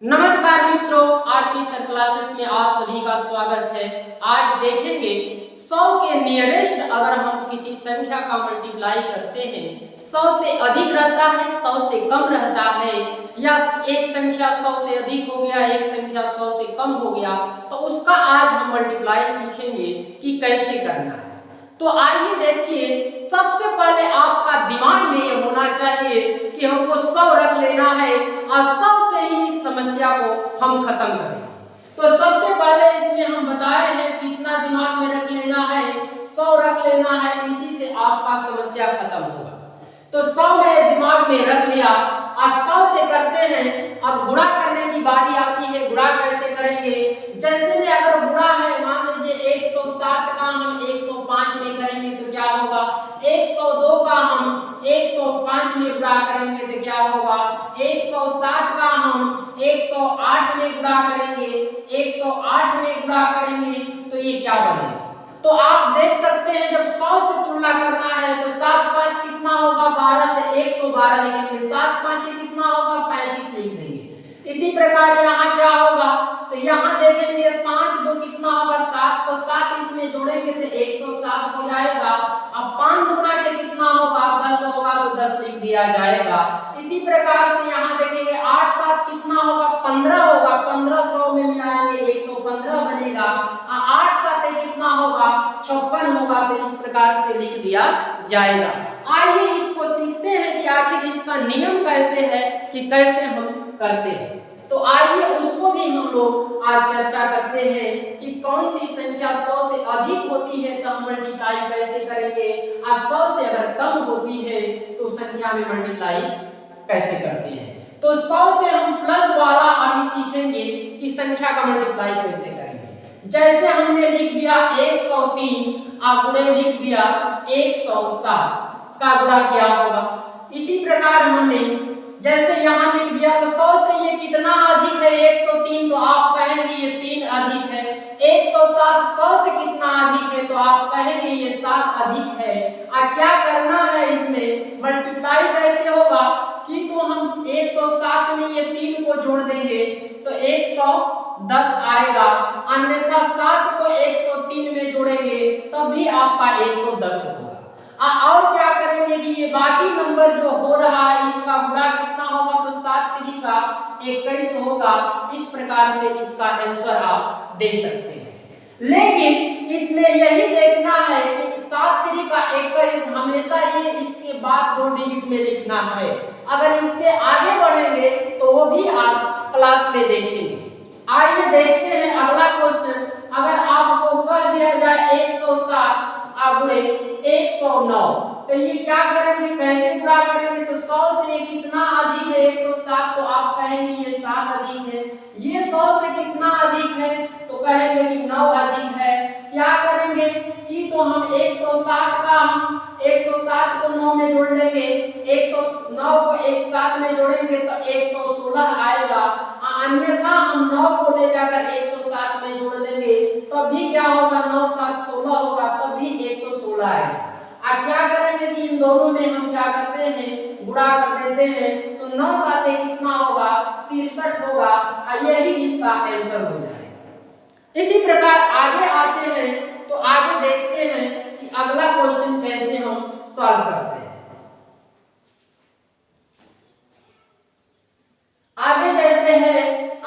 नमस्कार मित्रों, RP sir classes में आप सभी का स्वागत है। आज देखेंगे 100 के नियरेस्ट अगर हम किसी संख्या का मल्टीप्लाई करते हैं, 100 से अधिक रहता है, 100 से कम रहता है, या एक संख्या 100 से अधिक हो गया, एक संख्या 100 से कम हो गया, तो उसका आज हम मल्टीप्लाई सीखेंगे कि कैसे करना है। तो आइए देखिए, सबसे पहले आपका दिमाग में ये होना चाहिए कि हमको 100 रख लेना है और 100 से ही इस समस्या को हम खत्म करें। तो सबसे पहले इसमें हम बताए हैं कितना दिमाग में रख लेना है, 100 रख लेना है, इसी से आपका समस्या खत्म होगा। तो 100 में दिमाग में रख लिया और 100 से करते हैं। अब गुणा करने की बारी आती है। गुणा कैसे करेंगे? जैसे में अगर गुणा है, मान लीजिए 107 का हम 105 में करेंगे तो क्या होगा, 102 का हम 105 में गुणा करेंगे तो क्या होगा, 107 का हम 108 में गुणा करेंगे, 108 में गुणा करेंगे तो ये क्या बनेगा। तो आप देख सकते हैं जब 100 से तुलना करना है तो 7 5 कितना होगा, 12, तो 112 लिखेंगे, 7 5 कितना होगा, 35 लिख देंगे। इसी प्रकार यहाँ क्या होगा, तो यहाँ देखेंगे 5 2 कितना होगा, 7, तो 7 इसमें जोड़ेंगे तो 107 हो जाएगा। अब 5 दूना के कितना होगा, 10 होगा, तो 10 लिख दिया जाएगा। इसी प्रकार से यहाँ देखेंगे 8 7 कितना होगा, 15 होगा, 15 100 में मिलाएंगे 115 बनेगा। 8 7 कितना होगा, 56 होगा, तो इस प्रकार से लिख दिया जाएगा। आइए इसको सीखते हैं कि आखिर इसका नियम कैसे है, कि कैसे हम करते हैं। तो आइए उसको भी हम लोग आज चर्चा करते हैं कि कौन सी संख्या 100 से अधिक होती है तो हम मल्टीप्लाई कैसे करेंगे, और 100 से अगर कम होती है तो संख्या में मल्टीप्लाई कैसे करते हैं। तो 100 से हम प्लस वाला अभी सीखेंगे कि संख्या का मल्टीप्लाई कैसे करेंगे। जैसे हमने लिख दिया 103 गुणे लिख दिया 107 का गुणा क्या होगा। इसी प्रकार हमने जैसे यहाँ लिख दिया तो 100 से ये कितना अधिक है, 103, तो आप कहेंगे ये 3 अधिक है। 107 100 से कितना अधिक है, तो आप कहेंगे ये 7 अधिक है। और क्या करना है, इसमें मल्टीप्लाई कैसे होगा कि तो हम 107 में ये 3 को जोड़ देंगे तो 110 आएगा, अन्यथा 7 को 103 में जोड़ेंगे तब भी आपका 110 होगा। और क्या करेंगे कि ये बाकी नंबर जो हो रहा है इसका गुणा कितना होगा, तो 7 3 का 21 होगा। इस प्रकार से इसका आंसर आप दे सकते हैं। लेकिन इसमें यही देखना है कि 7 3 का 21 हमेशा ये इसके बाद 2 डिजिट में लिखना है। अगर इसके आगे बढ़ेंगे तो वो भी आप क्लास में देखेंगे। आइए देखते हैं अगला क्वेश्चन। अगर आपको कह दिया जाए 107 गुणे 109, तो ये क्या करेंगे, कैसे गुणा करेंगे। तो 100 से कितना अधिक है, 107, तो आप कहेंगे ये 7 अधिक है। ये 100 से कितना अधिक है, तो कहेंगे कि 9 अधिक है। क्या करेंगे कि तो हम 107 को 9 में जोड़ लेंगे, 109 को 7 में जोड़ेंगे तो 116 आएगा। अन्यथा हम 9 को ले जाकर 107 में जोड़ देंगे तब भी क्या होगा, 9 7 16 होगा, तब भी 116 आएगा। अब क्या करेंगे कि इन दोनों में हम क्या करते हैं, गुणा कर देते हैं, तो 9 7 कितना होगा, 63 होगा, और यही इसका आंसर हो जाएगा। इसी प्रकार आगे आते हैं तो आगे देखते हैं कि अगला क्वेश्चन कैसे हम सॉल्व करते हैं। आगे जैसे है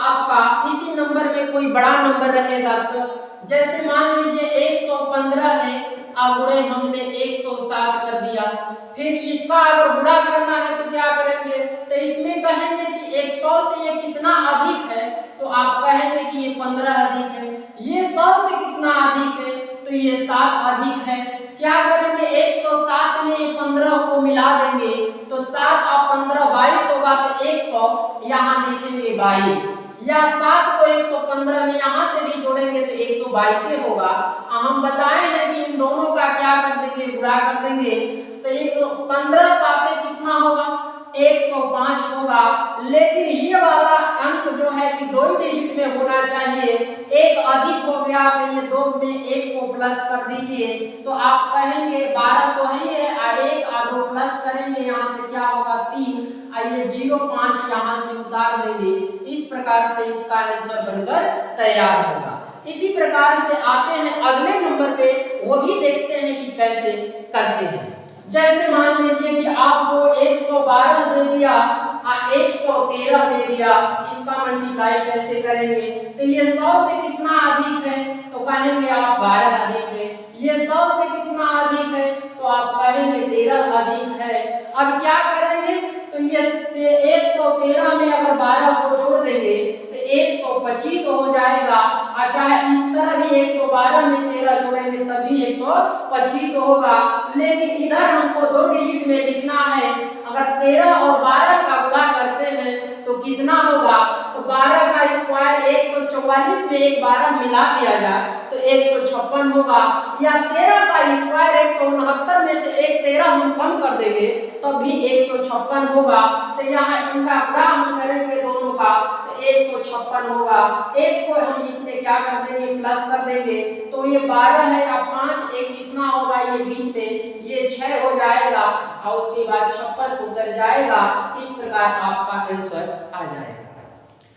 आपका इसी नंबर में कोई बड़ा नंबर रहेगा, तो जैसे मान लीजिए 115 है, गुणे हमने 107 कर दिया। फिर इसका अगर गुणा करना है तो क्या करेंगे, तो इसमें कहेंगे कि 100 से ये कितना अधिक है, तो आप कहेंगे कि ये 15 अधिक है। ये 100 से कितना अधिक है, तो ये 7 अधिक है। क्या करेंगे, 107 में ये 15 को मिला देंगे तो 7 और 15 22 होगा, तो 100 यहाँ लिखेंगे 22, या 7 को 115 में यहाँ से भी जोड़ेंगे तो 122 होगा। हम बताए हैं कि इन दोनों का क्या कर देंगे, गुणा कर देंगे, तो 15 7 कितना होगा, 105 होगा। लेकिन ये वाला अंक जो है कि 2 डिजिट डिजिट में होना चाहिए। एक अधिक हो गया तो ये 2 में 1 को प्लस कर दीजिए, तो आप कहेंगे 12 तो ही है, 1 और 2 प्लस करेंगे यहाँ तो क्या होगा 3, आइए 0.5 यहाँ से उतार देंगे। इस प्रकार से इसका आंसर बनकर तैयार होगा। इसी प्रकार से आते हैं अगले नंबर पे, वो भी देखते हैं कि कैसे करते हैं। जैसे मान लीजिए कि आपको 112 दे दिया और 113 दे दिया, इसका मल्टीप्लाई कैसे करेंगे? तो ये 100 से कितना अधिक है तो कहेंगे आप 12 अधिक है, ये 100 से कितना अधिक है तो आप कहेंगे 13 अधिक है। अब क्या करेंगे? तो ये 113 में अगर 12 को जोड़ देंगे तो 125 हो जाएगा। अच्छा, इस तरह भी 112 में 13 जोड़ेंगे तभी 125 होगा, लेकिन इधर हमको 2 डिजिट में लिखना है। अगर 13 और 12 का गुणा करते हैं तो कितना होगा? तो 12 का स्क्वायर 144 में एक 12 मिला दिया जाए तो 156 होगा, या 13 का स्क्वायर 169 में से एक 13 हम कम कर देंगे तब भी 156 होगा। तो यहाँ इनका गुणा हम करेंगे दोनों का तो 156 होगा। एक को हम इसमें क्या कर देंगे? प्लस कर देंगे, तो ये 12 है या 5 एक कितना होगा? ये बीच में ये 6 हो जाएगा और उसके बाद 56 उतर जाएगा। इस प्रकार आपका आंसर आ जाएगा।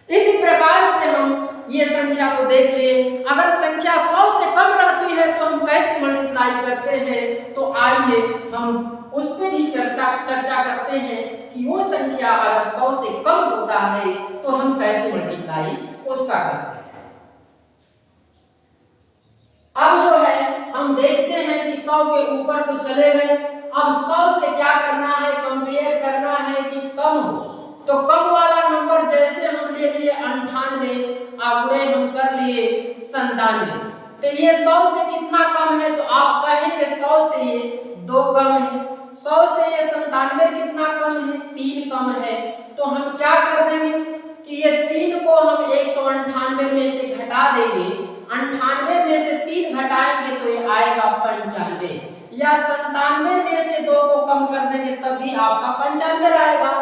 इसी प्रकार से हम ये संख्या तो देख लिए। अगर संख्या 100 से कम रहती है तो हम कैसे मल्टीप्लाई करते हैं? तो आइए हम उस पर भी चर्चा करते हैं कि वो संख्या अगर 100 से कम होता है तो हम कैसे मल्टीप्लाई उसका करते हैं। अब जो है हम देखते हैं कि 100 के ऊपर तो चले गए, अब 100 से क्या करना है? कंपेयर करना है कि कम हो। तो कम वाला नंबर जैसे हम ले लिए 98, आगे हम कर लिए 97, तो ये 100 से कितना कम है? तो आप कहेंगे 100 से ये 2 कम है, 100 से ये 97 कितना कम है? 3 कम है। तो हम क्या कर देंगे कि ये 3 को हम 198 में से घटा देंगे, 98 में से 3 घटाएंगे तो ये आएगा 95, या 97 में से 2 को कम कर देंगे तब भी आपका 95 आएगा।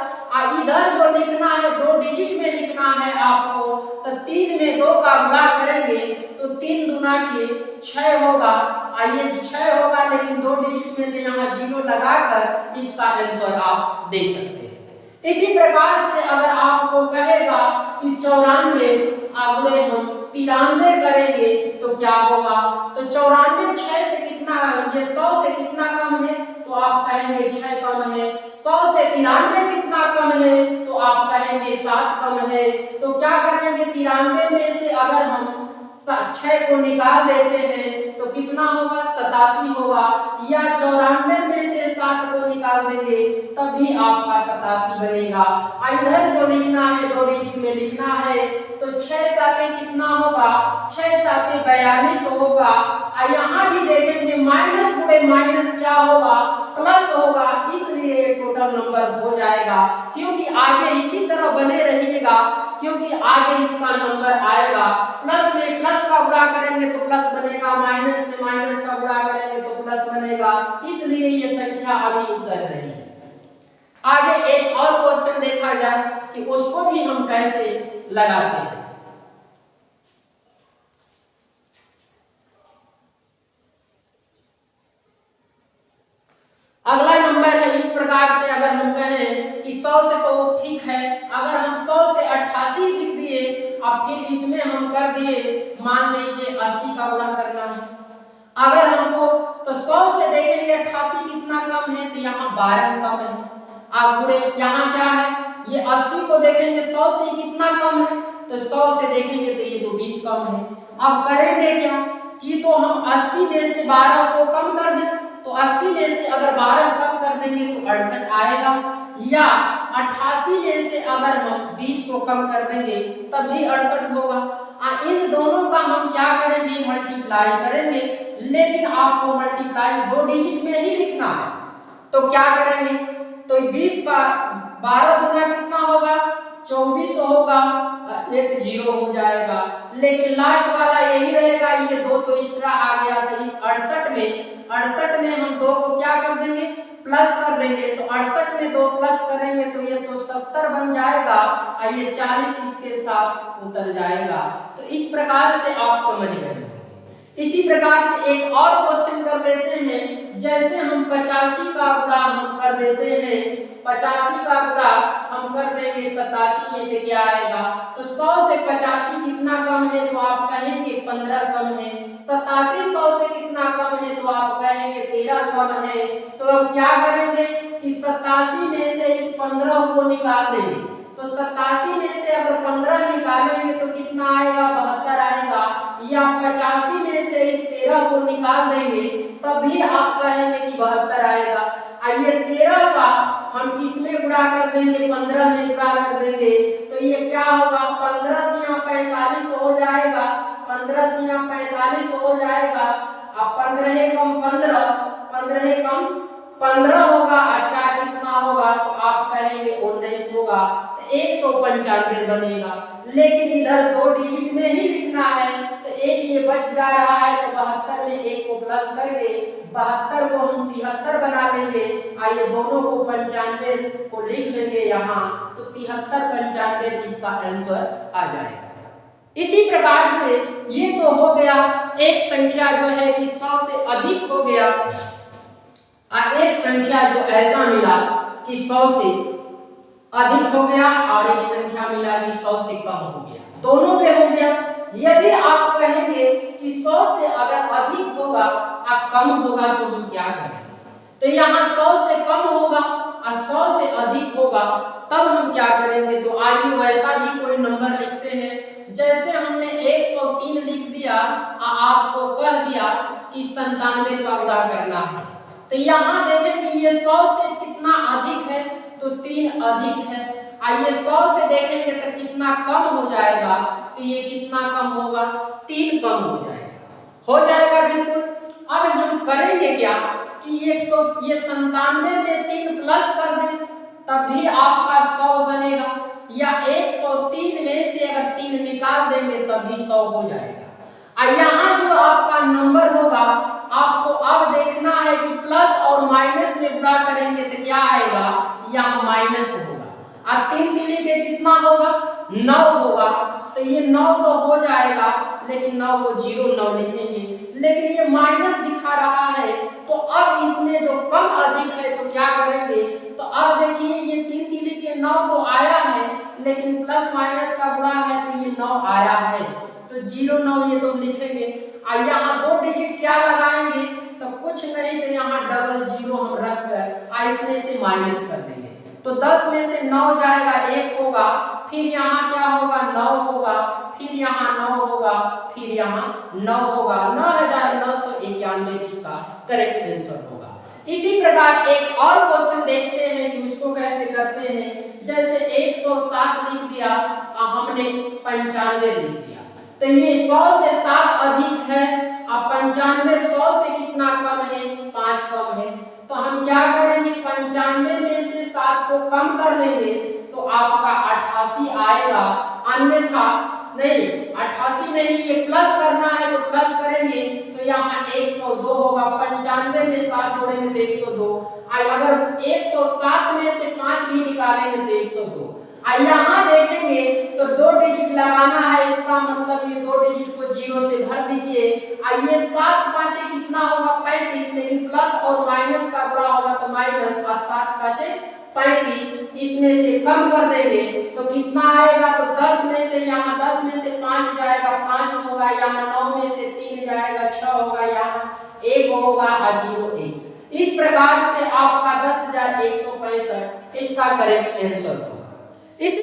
इधर जो लिखना है 2 डिजिट में लिखना है आपको, तो 3 में 2 का गुणा करेंगे तो 3 दूना के 6 होगा, आइए 6 होगा, लेकिन 2 डिजिट में तो यहाँ 0 लगाकर इसका आंसर आप दे सकते हैं। इसी प्रकार से अगर आपको कहेगा कि 94 अगले हम 93 करेंगे तो क्या होगा? तो 94 6 से कितना, ये 100 से कितना कम है? तो आप कहेंगे 6 कम है। 100 से 93 कितना कम है? तो आप कहेंगे 7 कम है। तो क्या करेंगे? 93 में से अगर हम 6 को निकाल देते हैं तो कितना होगा? 87 होगा, या 94 में से 7 को निकाल देंगे तब भी आपका 87 बनेगा। इधर जो लिखना है 2 डिजिट में लिखना है तो 6 साते कितना होगा? 6 साते 42 होगा। यहाँ भी देखेंगे माइनस गुणे माइनस क्या होगा? प्लस होगा, इसलिए टोटल नंबर हो जाएगा। क्योंकि आगे इसी तरह बने रहिएगा, क्योंकि आगे इसका नंबर आएगा। प्लस में प्लस का गुणा करेंगे तो प्लस बनेगा, माइनस में माइनस का गुणा करेंगे तो प्लस बनेगा, इसलिए ये संख्या अभी उतर रही है। आगे एक और क्वेश्चन देखा जाए कि उसको भी हम कैसे लगाते हैं। अगला नंबर है इस प्रकार से, अगर हम कहें कि 100 से तो वो ठीक है, अगर हम 100 से 88 लिख दिए, अब फिर इसमें हम कर दिए मान लीजिए 80 का गुणा करना है। अगर हमको तो 100 से देखेंगे 88 कितना कम है? तो यहाँ 12 कम है। अब गुणे यहाँ क्या है? ये 80 को देखेंगे 100 से कितना कम है? तो 100 से देखेंगे तो ये तो 20 कम है। अब करेंगे क्या कि तो हम 80 में से 12 को कम कर दें, तो 80 में से अगर 12 कम कर देंगे तो 68 आएगा, या 88 में से अगर हम 20 को कम कर देंगे तब भी 68 होगा। इन दोनों का हम क्या करेंगे? मल्टीप्लाई करेंगे, लेकिन आपको मल्टीप्लाई 2 डिजिट में ही लिखना है। तो क्या करेंगे? तो 20 का 12 दूना कितना होगा? 24 होगा, एक 0 हो जाएगा, लेकिन लास्ट वाला यही रहेगा। ये 2 तो एक्स्ट्रा आ गया, तो इस 68 में हम 2 को क्या कर देंगे? प्लस कर देंगे तो 68 में 2 प्लस करेंगे तो ये तो 70 बन जाएगा और ये 40 इसके साथ उतर जाएगा। तो इस प्रकार से आप समझ गए। इसी प्रकार से एक और क्वेश्चन कर लेते हैं। जैसे हम 85 का गुणा हम कर देते हैं, 85 का गुणा हम कर देंगे 87 में तो क्या आएगा, तो 100 से 85 कितना कम है तो आप कहेंगे 15 कम है। 87 100 से कितना कम है तो आप कहेंगे 13 कम है। तो हम क्या करेंगे कि 87 में से इस 15 को निकाल देंगे। तो 87 में से अगर 15 निकालेंगे तो कितना आएगा, 72 आएगा। या 85 में से इस 13 को निकाल देंगे तब भी आप कहेंगे कि 72 आएगा। आइए 13 का हम किस में गुणा कर देंगे, 15 में गुणा कर देंगे तो ये क्या होगा, 15 तिया 45 हो जाएगा, 15 तिया 45 हो जाएगा। अब 15 कम 15, 15 कम 15 होगा। अच्छा कितना होगा तो आप कहेंगे 19 होगा। तो 195 बनेगा। लेकिन इधर 2 डिजिट में ही लिखना है तो एक ये बच जा रहा है तो 72 में 1 को प्लस करके 72 को हम 73 बना लेंगे। आइए दोनों को 95 को लिख लेंगे यहाँ, तो 73 95 इसका आंसर आ जाएगा। इसी प्रकार से ये तो हो गया एक संख्या जो है कि 100 से अधिक हो गया और एक संख्या जो ऐसा मिला कि 100 से अधिक हो गया और एक संख्या मिला कि 100 से कम हो गया, दोनों पे हो गया। यदि आप कहेंगे कि 100 से अगर अधिक होगा और कम होगा तो हम क्या करेंगे, तो यहाँ 100 से कम होगा और 100 से अधिक होगा तब हम क्या करेंगे। तो आइए वैसा भी कोई नंबर लिखते हैं। जैसे हमने 103 लिख दिया और आपको कह दिया कि 97 का गुणा करना है, तो यहाँ देखें कि ये 100 से कितना अधिक है तो 3 अधिक है। आइए 100 से देखेंगे तो कितना कम हो जाएगा, तो ये कितना कम होगा, 3 कम हो जाएगा, हो जाएगा बिल्कुल। अब हम करेंगे क्या कि ये 97 में 3 प्लस कर दें तब भी आपका 100 बनेगा, या 103 में से अगर 3 निकाल देंगे तब भी 100 हो जाएगा। यहाँ जो आपका नंबर होगा आपको अब देखना है कि प्लस और माइनस में गुणा करेंगे तो क्या आएगा, यहाँ माइनस होगा। और 3 3 के कितना होगा, 9 होगा। तो ये 9 तो हो जाएगा, लेकिन 9 को 0 9 लिखेंगे, लेकिन ये माइनस दिखा रहा है। तो अब इसमें जो कम अधिक है तो क्या करेंगे, तो अब देखिए ये 3 3 के 9 तो आया है, लेकिन प्लस माइनस का गुणा है तो ये 9 आया है, तो 0 9 ये तो लिखेंगे। यहाँ 2 डिजिट क्या लगाएंगे, तो कुछ नहीं, तो यहाँ डबल 0 हम रख कर इसमें से माइनस कर देंगे। तो 10 में से 9 जाएगा, 1 होगा, फिर यहाँ क्या होगा, 9 होगा, फिर यहाँ 9 होगा, फिर यहाँ 9 होगा। 9991 इसका करेक्ट आंसर होगा। इसी प्रकार एक और क्वेश्चन देखते हैं कि उसको कैसे करते हैं। जैसे 107 लिख दिया और हमने 95 लिख दिया, तो ये 100 से 7 अधिक है और 95 100 से कितना कम है, 5 कम है। तो हम क्या करेंगे, 95 में से 7 को कम कर लेंगे तो आपका 88 आएगा। अन्यथा नहीं, 88 नहीं, ये प्लस करना है तो प्लस करेंगे तो यहाँ 102 होगा। 95 में 7 जोड़ेंगे तो 102। अगर 107 में से 5 भी निकालेंगे तो 102। यहाँ देखेंगे तो 2 डिजिट लगाना है, इसका मतलब ये 2 डिजिट को 0 से भर दीजिए। ये 7 5 कितना होगा, 35, लेकिन प्लस और माइनस का गुणा होगा तो माइनस, और 7 5 35, इसमें से कम कर देंगे तो कितना आएगा, तो 10 में से यहाँ 10 में से 5 जाएगा, 5 होगा। यहाँ 9 में से 3 जाएगा, 6 होगा। यहाँ 1 होगा और 0 1। इस प्रकार से आपका 10,165 इसका करेक्ट आंसर।